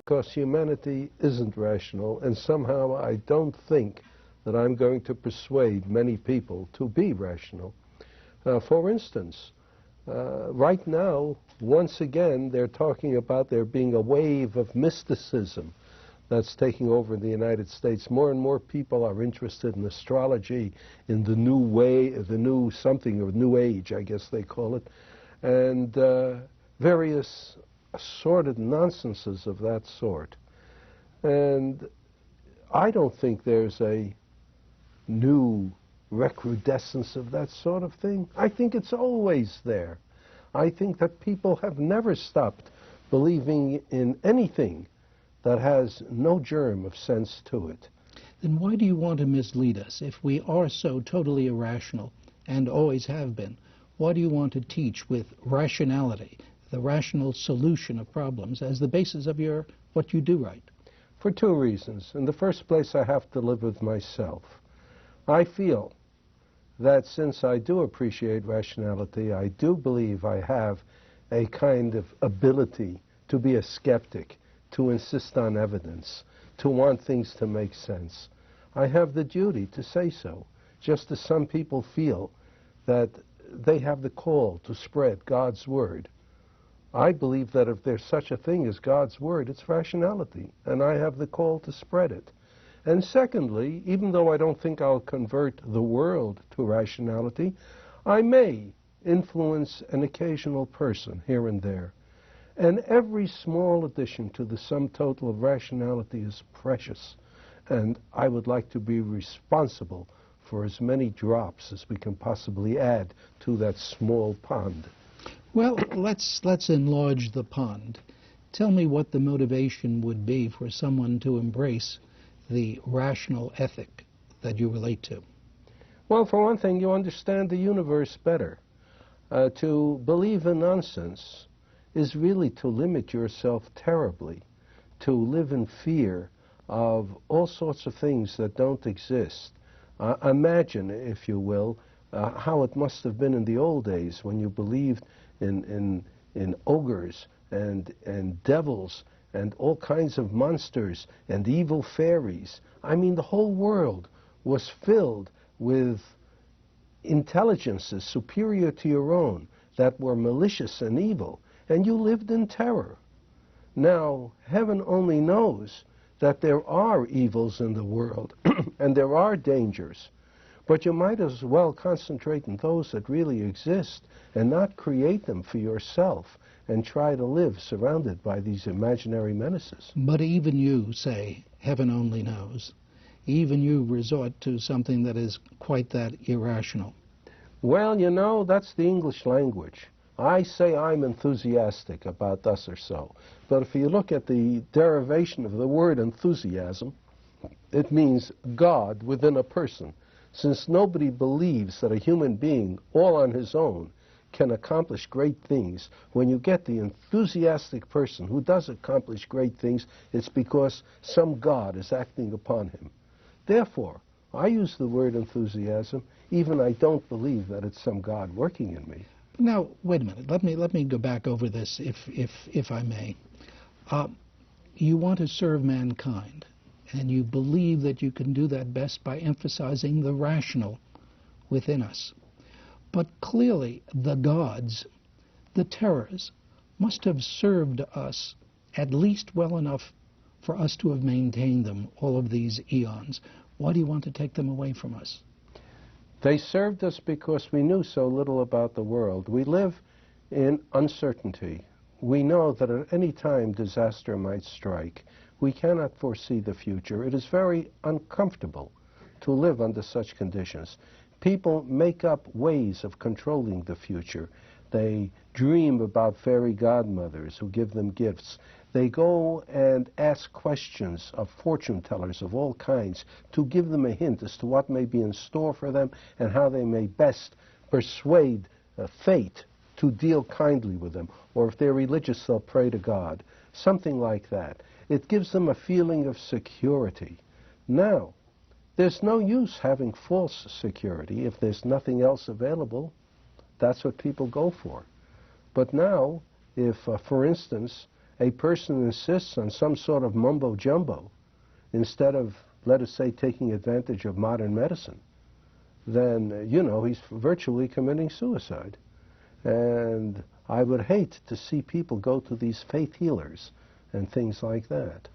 because humanity isn't rational, and somehow I don't think that I'm going to persuade many people to be rational. For instance, right now, once again, they're talking about there being a wave of mysticism that's taking over in the United States. More and more people are interested in astrology, in the new way, the new something, or new age, I guess they call it, and various assorted nonsenses of that sort. And I don't think there's a new recrudescence of that sort of thing. I think it's always there. I think that people have never stopped believing in anything that has no germ of sense to it. Then why do you want to mislead us? If we are so totally irrational, and always have been, why do you want to teach with rationality, the rational solution of problems, as the basis of what you do right? For two reasons. In the first place, I have to live with myself. I feel that since I do appreciate rationality, I do believe I have a kind of ability to be a skeptic, to insist on evidence, to want things to make sense. I have the duty to say so, just as some people feel that they have the call to spread God's word. I believe that if there's such a thing as God's word, it's rationality, and I have the call to spread it. And secondly, even though I don't think I'll convert the world to rationality, I may influence an occasional person here and there. And every small addition to the sum total of rationality is precious. And I would like to be responsible for as many drops as we can possibly add to that small pond. Well, let's enlarge the pond. Tell me what the motivation would be for someone to embrace the rational ethic that you relate to. Well, for one thing, you understand the universe better. To believe in nonsense is really to limit yourself terribly, to live in fear of all sorts of things that don't exist. Imagine, if you will, how it must have been in the old days when you believed in ogres and devils and all kinds of monsters and evil fairies. I mean, the whole world was filled with intelligences superior to your own that were malicious and evil, and you lived in terror. Now, heaven only knows that there are evils in the world and there are dangers, but you might as well concentrate on those that really exist and not create them for yourself and try to live surrounded by these imaginary menaces. But even you say, heaven only knows. Even you resort to something that is quite that irrational. Well, you know, that's the English language. I say I'm enthusiastic about thus or so. But if you look at the derivation of the word enthusiasm, it means God within a person. Since nobody believes that a human being, all on his own, can accomplish great things, when you get the enthusiastic person who does accomplish great things, it's because some God is acting upon him. Therefore, I use the word enthusiasm, even I don't believe that it's some God working in me. Now, wait a minute. Let me go back over this, if I may. You want to serve mankind, and you believe that you can do that best by emphasizing the rational within us. But clearly, the gods, the terrors, must have served us at least well enough for us to have maintained them all of these eons. Why do you want to take them away from us? They served us because we knew so little about the world. We live in uncertainty. We know that at any time disaster might strike. We cannot foresee the future. It is very uncomfortable to live under such conditions. People make up ways of controlling the future. They dream about fairy godmothers who give them gifts. They go and ask questions of fortune tellers of all kinds to give them a hint as to what may be in store for them and how they may best persuade fate to deal kindly with them. Or if they're religious, they'll pray to God. Something like that. It gives them a feeling of security. Now, there's no use having false security if there's nothing else available. That's what people go for. But now, if, for instance, a person insists on some sort of mumbo-jumbo instead of, let us say, taking advantage of modern medicine, then, you know, he's virtually committing suicide. And I would hate to see people go to these faith healers and things like that.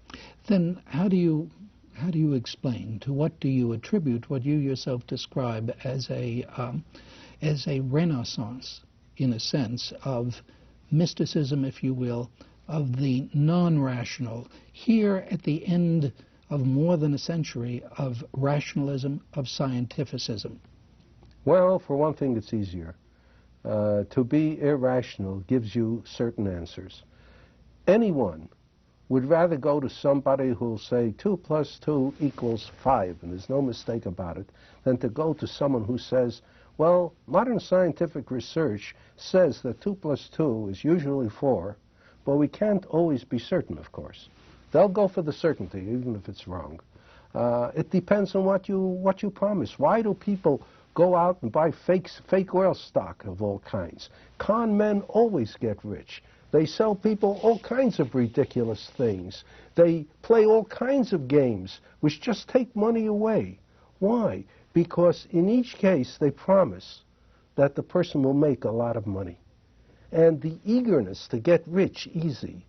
Then how do you explain, to what do you attribute what you yourself describe as a renaissance, in a sense, of mysticism, if you will, of the non-rational, here at the end of more than a century of rationalism, of scientificism? Well, for one thing, it's easier. To be irrational gives you certain answers. Anyone would rather go to somebody who'll say 2 + 2 = 5, and there's no mistake about it, than to go to someone who says, well, modern scientific research says that 2 + 2 is usually 4, but we can't always be certain, of course. They'll go for the certainty, even if it's wrong. It depends on what you promise. Why do people go out and buy fake oil stock of all kinds? Con men always get rich. They sell people all kinds of ridiculous things. They play all kinds of games which just take money away. Why? Because in each case they promise that the person will make a lot of money. And the eagerness to get rich easy,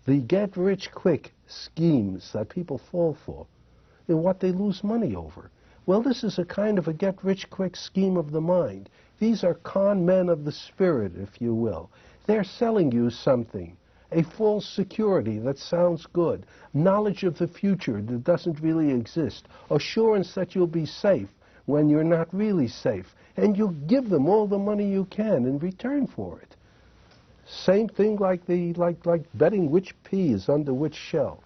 the get-rich-quick schemes that people fall for, and what they lose money over. Well, this is a kind of a get-rich-quick scheme of the mind. These are con men of the spirit, if you will. They're selling you something, a false security that sounds good, knowledge of the future that doesn't really exist, assurance that you'll be safe when you're not really safe, and you give them all the money you can in return for it. Same thing like betting which pea is under which shell.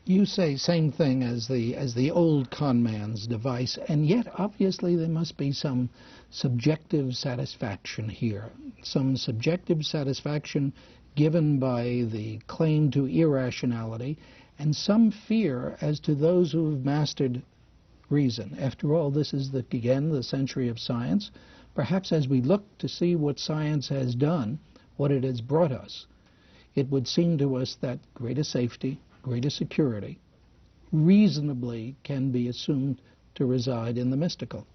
You say same thing as the old con man's device, and yet obviously there must be some subjective satisfaction here, some subjective satisfaction given by the claim to irrationality, and some fear as to those who have mastered reason. After all, this is again the century of science. Perhaps as we look to see what science has done, what it has brought us, it would seem to us that greater safety, greater security, reasonably can be assumed to reside in the mystical.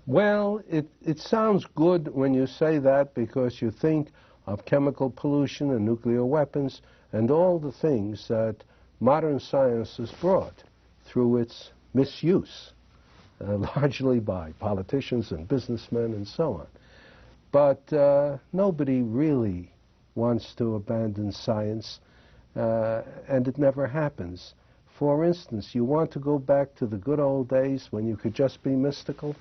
Well, it sounds good when you say that, because you think of chemical pollution and nuclear weapons and all the things that modern science has brought through its misuse, largely by politicians and businessmen and so on. But nobody really wants to abandon science, and it never happens. For instance, you want to go back to the good old days when you could just be mystical,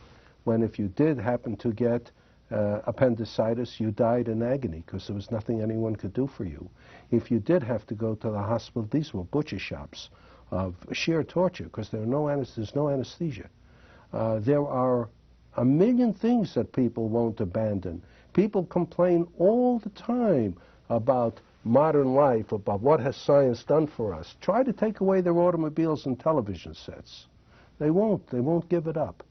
when if you did happen to get appendicitis, you died in agony because there was nothing anyone could do for you. If you did have to go to the hospital, these were butcher shops of sheer torture because there's no anesthesia. There are a million things that people won't abandon. People complain all the time about modern life, about what has science done for us. Try to take away their automobiles and television sets. They won't give it up.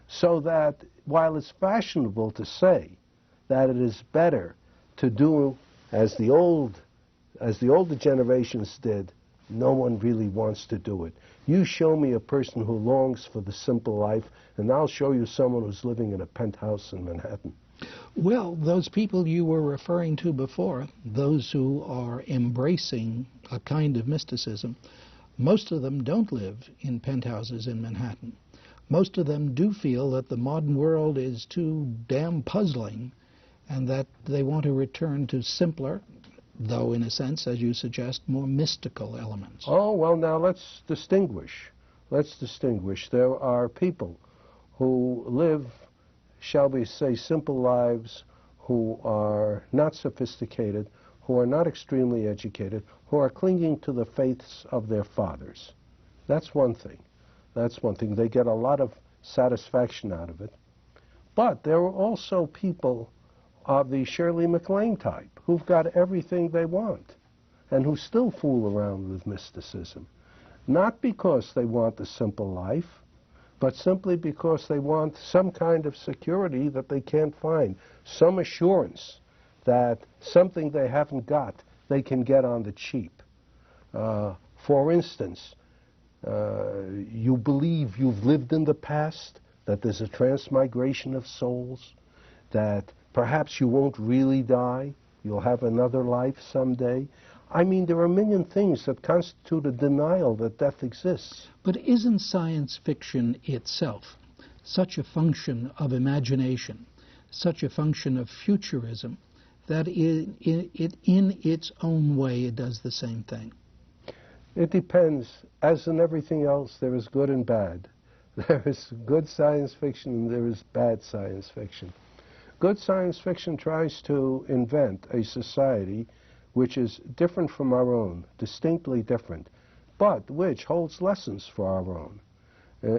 So that while it's fashionable to say that it is better to do as the older generations did, no one really wants to do it. You show me a person who longs for the simple life, and I'll show you someone who's living in a penthouse in Manhattan. Well, those people you were referring to before, those who are embracing a kind of mysticism, most of them don't live in penthouses in Manhattan. Most of them do feel that the modern world is too damn puzzling and that they want to return to simpler, though in a sense, as you suggest, more mystical elements. Oh, well, now let's distinguish. Let's distinguish. There are people who live, shall we say, simple lives, who are not sophisticated, who are not extremely educated, who are clinging to the faiths of their fathers. That's one thing. That's one thing. They get a lot of satisfaction out of it. But there are also people of the Shirley MacLaine type who've got everything they want and who still fool around with mysticism. Not because they want a simple life, but simply because they want some kind of security that they can't find, some assurance that something they haven't got, they can get on the cheap. For instance, you believe you've lived in the past, that there's a transmigration of souls, that perhaps you won't really die, you'll have another life someday. I mean, there are a million things that constitute a denial that death exists. But isn't science fiction itself such a function of imagination, such a function of futurism, that in its own way it does the same thing? It depends. As in everything else, there is good and bad. There is good science fiction and there is bad science fiction. Good science fiction tries to invent a society which is different from our own, distinctly different, but which holds lessons for our own.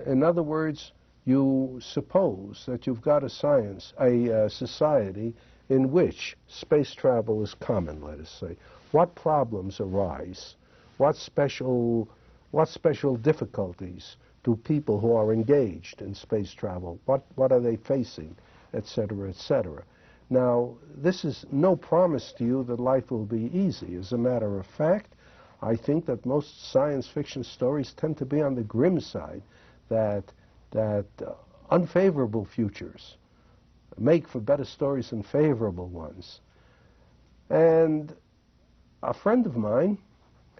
In other words, you suppose that you've got a society in which space travel is common, let us say. What problems arise? What special difficulties do people who are engaged in space travel, what are they facing, etc., etc.? Now, this is no promise to you that life will be easy. As a matter of fact, I think that most science fiction stories tend to be on the grim side, that unfavorable futures make for better stories than favorable ones. And a friend of mine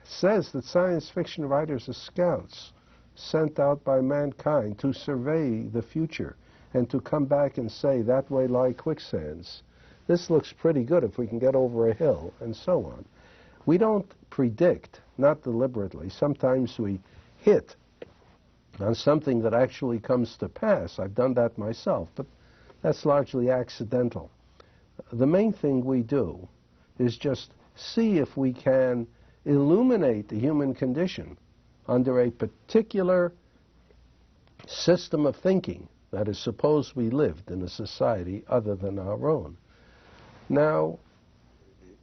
says that science fiction writers are scouts sent out by mankind to survey the future and to come back and say, that way lie quicksands. This looks pretty good if we can get over a hill, and so on. We don't predict, not deliberately. Sometimes we hit on something that actually comes to pass. I've done that myself, but that's largely accidental. The main thing we do is just see if we can illuminate the human condition under a particular system of thinking. That is, suppose we lived in a society other than our own. Now,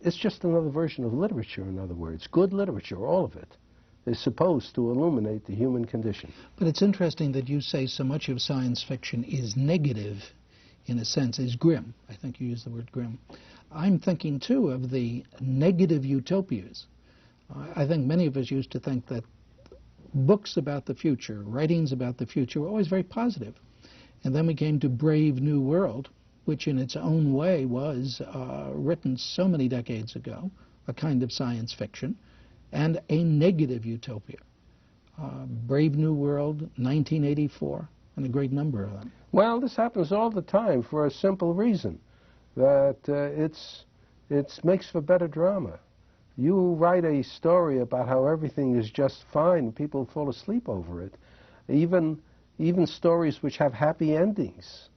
it's just another version of literature, in other words. Good literature, all of it, is supposed to illuminate the human condition. But it's interesting that you say so much of science fiction is negative, in a sense, is grim. I think you used the word grim. I'm thinking, too, of the negative utopias. I think many of us used to think that books about the future, writings about the future, were always very positive. And then we came to Brave New World, which in its own way was written so many decades ago, a kind of science fiction, and a negative utopia. Brave New World, 1984, and a great number of them. Well, this happens all the time for a simple reason, that it makes for better drama. You write a story about how everything is just fine, people fall asleep over it. Even stories which have happy endings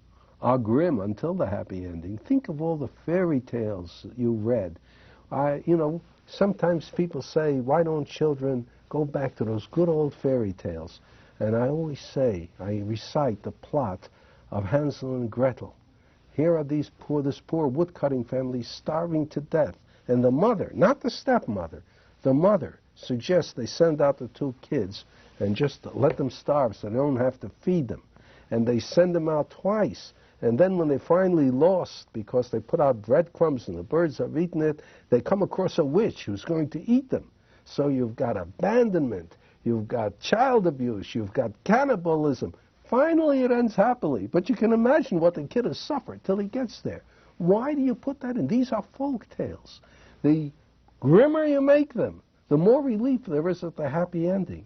are grim until the happy ending. Think of all the fairy tales you read. Sometimes people say, why don't children go back to those good old fairy tales? And I always say, I recite the plot of Hansel and Gretel. Here are this poor woodcutting family starving to death. And the mother, not the stepmother, the mother suggests they send out the two kids and just let them starve so they don't have to feed them. And they send them out twice. And then when they finally lost because they put out breadcrumbs and the birds have eaten it, they come across a witch who's going to eat them. So you've got abandonment, you've got child abuse, you've got cannibalism. Finally it ends happily, but you can imagine what the kid has suffered till he gets there. Why do you put that in? These are folk tales. The grimmer you make them, the more relief there is at the happy ending.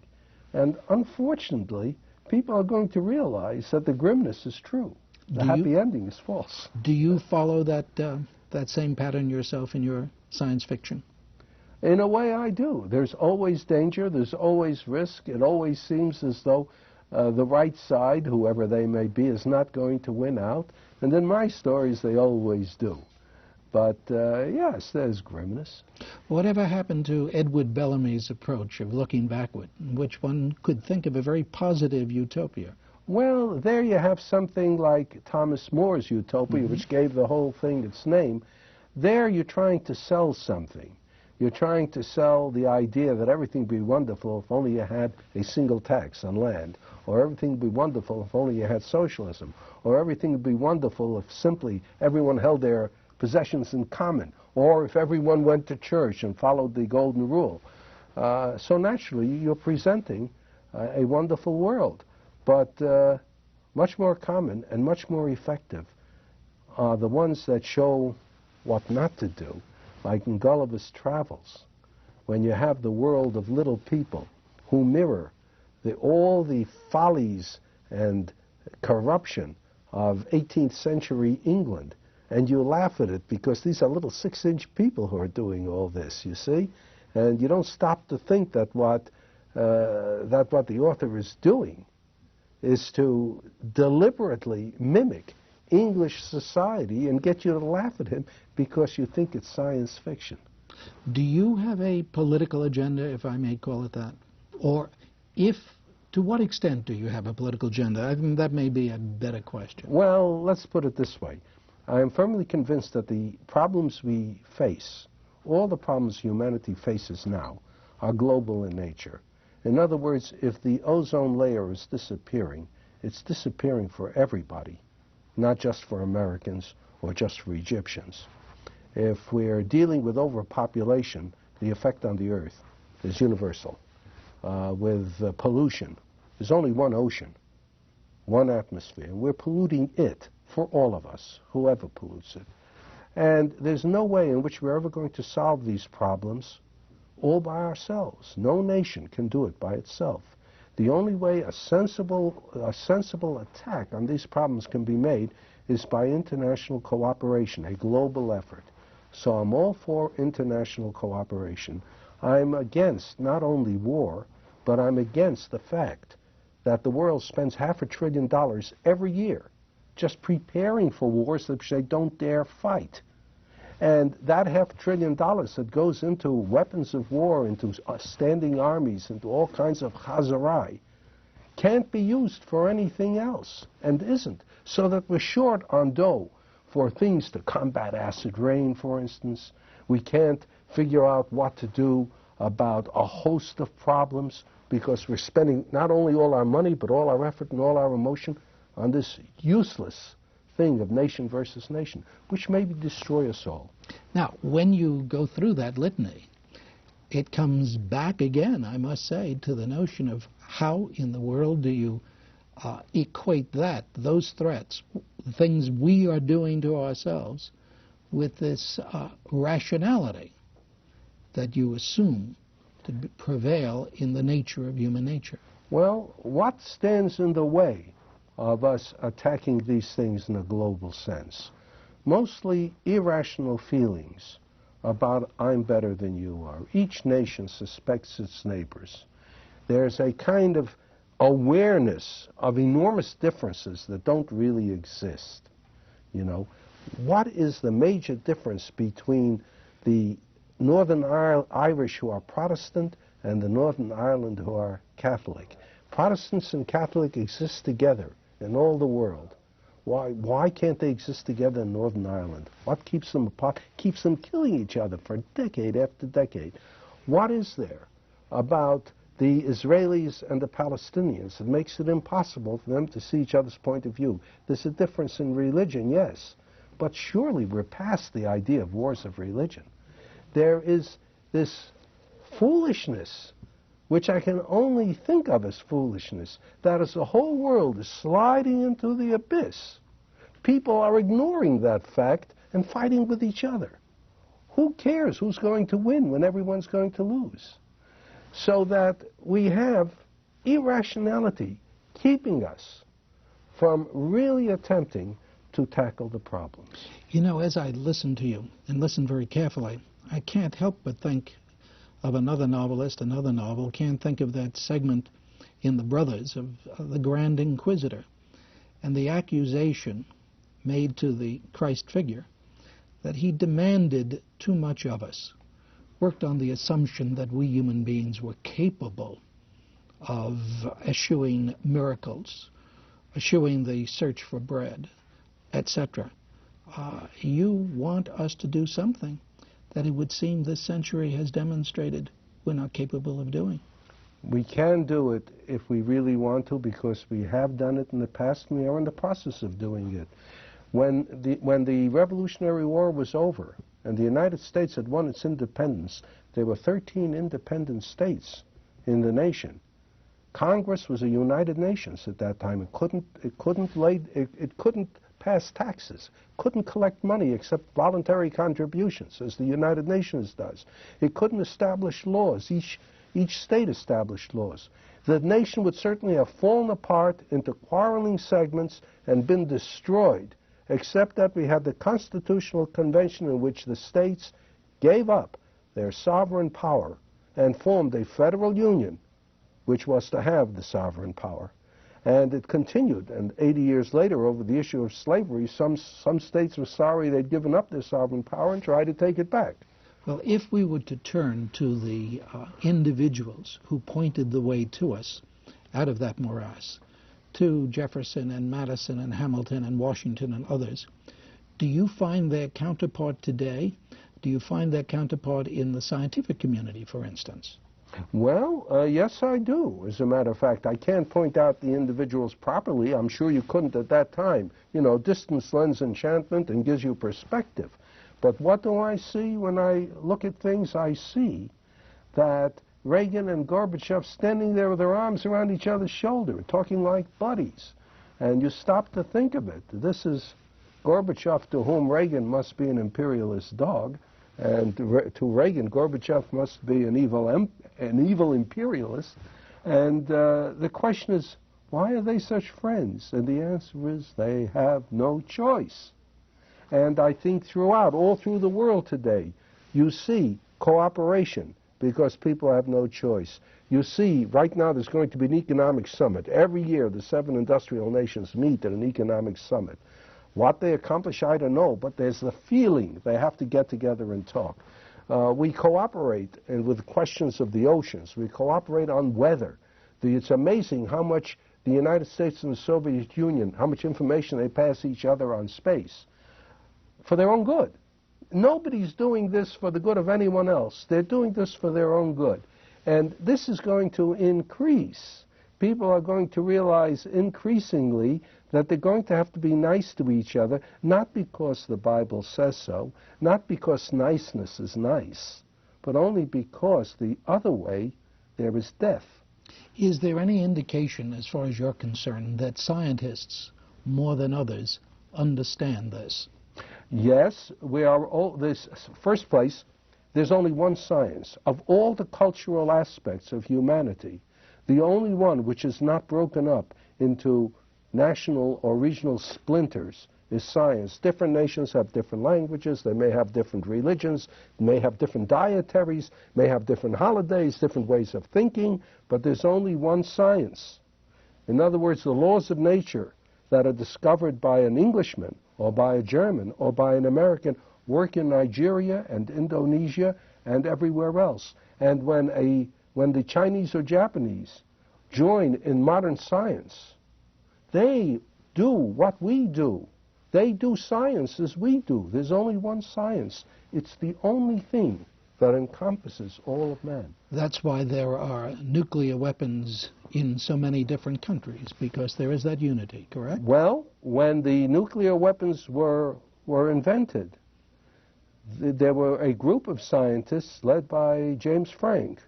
And unfortunately, people are going to realize that the grimness is true. The happy ending is false. Do you follow that same pattern yourself in your science fiction? In a way, I do. There's always danger. There's always risk. It always seems as though the right side, whoever they may be, is not going to win out. And in my stories, they always do. But, yes, there's grimness. Whatever happened to Edward Bellamy's approach of looking backward, in which one could think of a very positive utopia? Well, there you have something like Thomas More's Utopia, which gave the whole thing its name. There you're trying to sell something. You're trying to sell the idea that everything would be wonderful if only you had a single tax on land, or everything would be wonderful if only you had socialism, or everything would be wonderful if simply everyone held their possessions in common, or if everyone went to church and followed the golden rule. So naturally, you're presenting a wonderful world, but much more common and much more effective are the ones that show what not to do, like in Gulliver's Travels, when you have the world of little people who mirror all the follies and corruption of 18th century England, and you laugh at it because these are little 6-inch people who are doing all this, you see? And you don't stop to think that what the author is doing is to deliberately mimic English society and get you to laugh at him because you think it's science fiction. Do you have a political agenda, if I may call it that? Or to what extent do you have a political agenda? I think that may be a better question. Well, let's put it this way. I am firmly convinced that the problems we face, all the problems humanity faces now, are global in nature. In other words, if the ozone layer is disappearing, it's disappearing for everybody, not just for Americans or just for Egyptians. If we're dealing with overpopulation, the effect on the earth is universal. With pollution, there's only one ocean, one atmosphere, and we're polluting it for all of us, whoever pollutes it. And there's no way in which we're ever going to solve these problems all by ourselves. No nation can do it by itself. The only way a sensible attack on these problems can be made is by international cooperation, a global effort. So I'm all for international cooperation. I'm against not only war, but I'm against the fact that the world spends $500 billion every year just preparing for wars which they don't dare fight. And that $500 billion that goes into weapons of war, into standing armies, into all kinds of chazarai, can't be used for anything else, and isn't. So that we're short on dough for things to combat acid rain, for instance. We can't figure out what to do about a host of problems because we're spending not only all our money, but all our effort and all our emotion on this useless thing of nation versus nation, which may destroy us all. Now, when you go through that litany, it comes back again, I must say, to the notion of how in the world do you equate those threats, the things we are doing to ourselves, with this rationality that you assume to prevail in the nature of human nature. Well, what stands in the way of us attacking these things in a global sense? Mostly irrational feelings about I'm better than you are. Each nation suspects its neighbors. There's a kind of awareness of enormous differences that don't really exist. You know, what is the major difference between the Northern Irish who are Protestant and the Northern Ireland who are Catholic? Protestants and Catholic exist together in all the world. Why can't they exist together in Northern Ireland? What keeps them apart? Keeps them killing each other for decade after decade. What is there about the Israelis and the Palestinians that makes it impossible for them to see each other's point of view? There's a difference in religion, yes, but surely we're past the idea of wars of religion. There is this foolishness, which I can only think of as foolishness, that as the whole world is sliding into the abyss, people are ignoring that fact and fighting with each other. Who cares who's going to win when everyone's going to lose? So that we have irrationality keeping us from really attempting to tackle the problems. You know, as I listen to you, and listen very carefully, I can't help but think of another novelist, another novel. Can't think of that segment in The Brothers of the Grand Inquisitor and the accusation made to the Christ figure that he demanded too much of us, worked on the assumption that we human beings were capable of eschewing miracles, eschewing the search for bread, etc. You want us to do something that it would seem this century has demonstrated we're not capable of doing. We can do it if we really want to, because we have done it in the past and we are in the process of doing it. When the Revolutionary War was over and the United States had won its independence, there were 13 independent states in the nation. Congress was a United Nations at that time. It couldn't pass taxes, couldn't collect money except voluntary contributions, as the United Nations does. It couldn't establish laws. Each state established laws. The nation would certainly have fallen apart into quarreling segments and been destroyed, except that we had the Constitutional Convention in which the states gave up their sovereign power and formed a federal union, which was to have the sovereign power. And it continued, and 80 years later, over the issue of slavery, some states were sorry they'd given up their sovereign power and tried to take it back. Well, if we were to turn to the individuals who pointed the way to us out of that morass, to Jefferson and Madison and Hamilton and Washington and others, do you find their counterpart today? Do you find their counterpart in the scientific community, for instance? Well, yes, I do. As a matter of fact, I can't point out the individuals properly. I'm sure you couldn't at that time. You know, distance lends enchantment and gives you perspective. But what do I see when I look at things? I see that Reagan and Gorbachev standing there with their arms around each other's shoulder, talking like buddies. And you stop to think of it. This is Gorbachev, to whom Reagan must be an imperialist dog, and to Reagan, Gorbachev must be an evil imperialist. And the question is, why are they such friends? And the answer is, they have no choice. And I think throughout, all through the world today, you see cooperation because people have no choice. You see, right now there's going to be an economic summit. Every year the 7 industrial nations meet at an economic summit. What they accomplish, I don't know, but there's the feeling they have to get together and talk. We cooperate with questions of the oceans. We cooperate on weather. It's amazing how much the United States and the Soviet Union, how much information they pass each other on space for their own good. Nobody's doing this for the good of anyone else. They're doing this for their own good. And this is going to increase. People are going to realize increasingly that they're going to have to be nice to each other, not because the Bible says so, not because niceness is nice, but only because the other way there is death. Is there any indication, as far as you're concerned, that scientists, more than others, understand this? Yes, we are all this. First place, there's only one science. Of all the cultural aspects of humanity, the only one which is not broken up into national or regional splinters is science. Different nations have different languages, they may have different religions, may have different dietaries, may have different holidays, different ways of thinking, but there's only one science. In other words, the laws of nature that are discovered by an Englishman or by a German or by an American work in Nigeria and Indonesia and everywhere else. And when the Chinese or Japanese join in modern science, they do what we do. They do science as we do. There's only one science. It's the only thing that encompasses all of man. That's why there are nuclear weapons in so many different countries, because there is that unity, correct? Well, when the nuclear weapons were invented, there were a group of scientists led by James Frank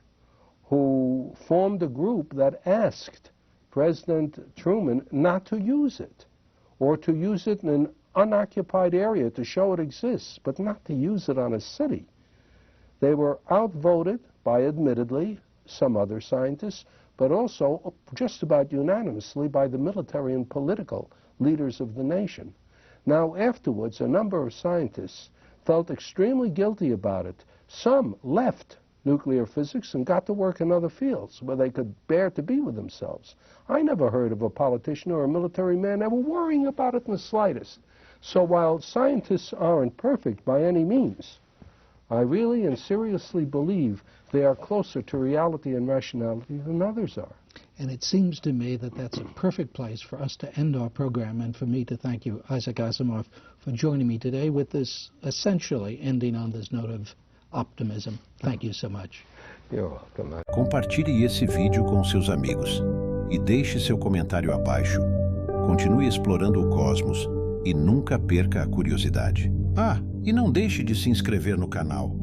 who formed a group that asked President Truman not to use it, or to use it in an unoccupied area to show it exists, but not to use it on a city. They were outvoted by, admittedly, some other scientists, but also just about unanimously by the military and political leaders of the nation. Now, afterwards, a number of scientists felt extremely guilty about it. Some left nuclear physics and got to work in other fields where they could bear to be with themselves. I never heard of a politician or a military man ever worrying about it in the slightest. So while scientists aren't perfect by any means, I really and seriously believe they are closer to reality and rationality than others are. And it seems to me that that's a perfect place for us to end our program, and for me to thank you, Isaac Asimov, for joining me today with this, essentially ending on this note of optimism. Thank you so much. You're welcome. Compartilhe esse vídeo com seus amigos e deixe seu comentário abaixo. Continue explorando o cosmos e nunca perca a curiosidade. Ah, e não deixe de se inscrever no canal.